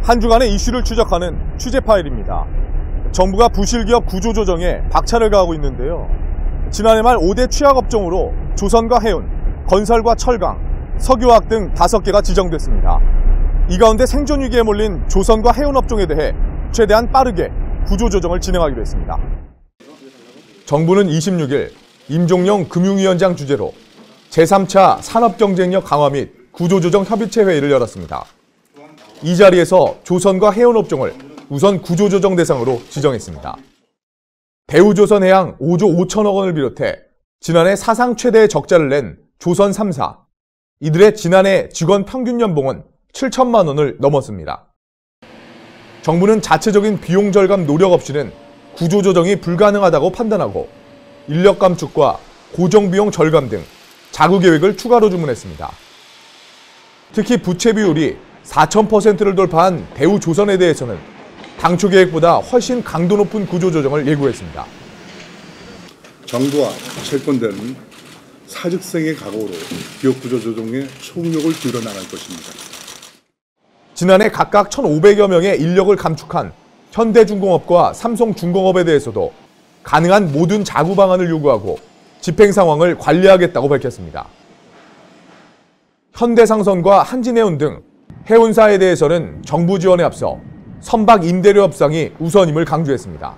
한 주간의 이슈를 추적하는 취재 파일입니다. 정부가 부실기업 구조조정에 박차를 가하고 있는데요. 지난해 말 5대 취약업종으로 조선과 해운, 건설과 철강, 석유화학 등 5개가 지정됐습니다. 이 가운데 생존 위기에 몰린 조선과 해운 업종에 대해 최대한 빠르게 구조조정을 진행하기로 했습니다. 정부는 26일 임종영 금융위원장 주재로 제3차 산업경쟁력 강화 및 구조조정 협의체 회의를 열었습니다. 이 자리에서 조선과 해운 업종을 우선 구조조정 대상으로 지정했습니다. 대우조선해양 5조 5천억 원을 비롯해 지난해 사상 최대의 적자를 낸 조선 3사. 이들의 지난해 직원 평균 연봉은 7천만 원을 넘었습니다. 정부는 자체적인 비용 절감 노력 없이는 구조조정이 불가능하다고 판단하고 인력 감축과 고정비용 절감 등 자구 계획을 추가로 주문했습니다. 특히 부채 비율이 4,000%를 돌파한 대우조선에 대해서는 당초 계획보다 훨씬 강도 높은 구조조정을 예고했습니다. 정부와 채권대는 사직생의 각오로 기업 구조조정에 총력을 기울여 나갈 것입니다. 지난해 각각 1,500여 명의 인력을 감축한 현대중공업과 삼성중공업에 대해서도 가능한 모든 자구 방안을 요구하고 집행 상황을 관리하겠다고 밝혔습니다. 현대상선과 한진해운 등 해운사에 대해서는 정부 지원에 앞서 선박 임대료 협상이 우선임을 강조했습니다.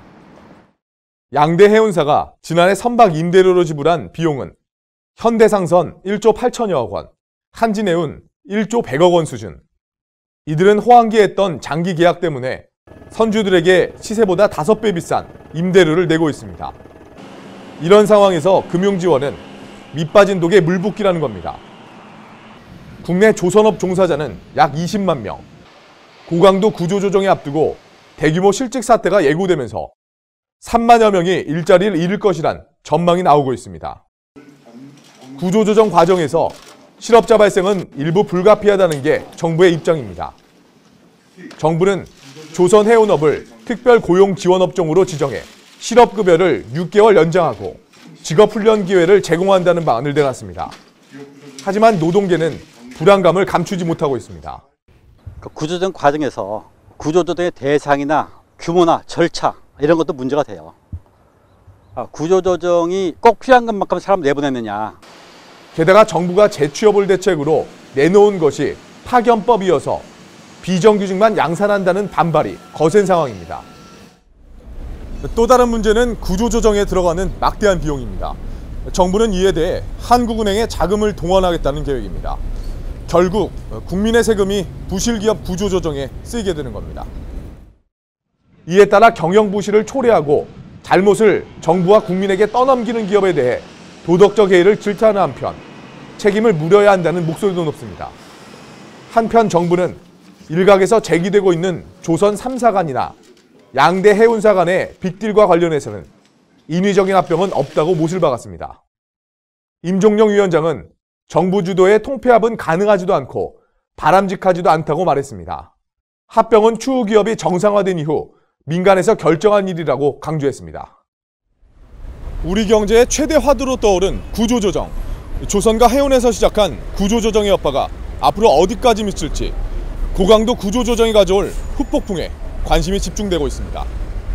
양대 해운사가 지난해 선박 임대료로 지불한 비용은 현대상선 1조 8천여억 원, 한진해운 1조 100억 원 수준. 이들은 호황기에 했던 장기 계약 때문에 선주들에게 시세보다 5배 비싼 임대료를 내고 있습니다. 이런 상황에서 금융지원은 밑빠진 독에 물 붓기라는 겁니다. 국내 조선업 종사자는 약 20만 명. 고강도 구조조정에 앞두고 대규모 실직 사태가 예고되면서 3만여 명이 일자리를 잃을 것이란 전망이 나오고 있습니다. 구조조정 과정에서 실업자 발생은 일부 불가피하다는 게 정부의 입장입니다. 정부는 조선 해운업을 특별 고용 지원업종으로 지정해 실업급여를 6개월 연장하고 직업훈련 기회를 제공한다는 방안을 내놨습니다. 하지만 노동계는 불안감을 감추지 못하고 있습니다. 구조조정 과정에서 구조조정의 대상이나 규모나 절차 이런 것도 문제가 돼요. 구조조정이 꼭 필요한 것만큼 사람 내보내느냐. 게다가 정부가 재취업을 대책으로 내놓은 것이 파견법이어서 비정규직만 양산한다는 반발이 거센 상황입니다. 또 다른 문제는 구조조정에 들어가는 막대한 비용입니다. 정부는 이에 대해 한국은행에 자금을 동원하겠다는 계획입니다. 결국 국민의 세금이 부실기업 구조조정에 쓰이게 되는 겁니다. 이에 따라 경영부실을 초래하고 잘못을 정부와 국민에게 떠넘기는 기업에 대해 도덕적 해이를 질타하는 한편 책임을 물어야 한다는 목소리도 높습니다. 한편 정부는 일각에서 제기되고 있는 조선 3사 간이나 양대 해운사 간의 빅딜과 관련해서는 인위적인 합병은 없다고 못을 박았습니다. 임종영 위원장은 정부 주도의 통폐합은 가능하지도 않고 바람직하지도 않다고 말했습니다. 합병은 추후 기업이 정상화된 이후 민간에서 결정한 일이라고 강조했습니다. 우리 경제의 최대 화두로 떠오른 구조조정. 조선과 해운에서 시작한 구조조정의 여파가 앞으로 어디까지 미칠지 고강도 구조조정이 가져올 후폭풍에 관심이 집중되고 있습니다.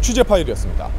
취재 파일이었습니다.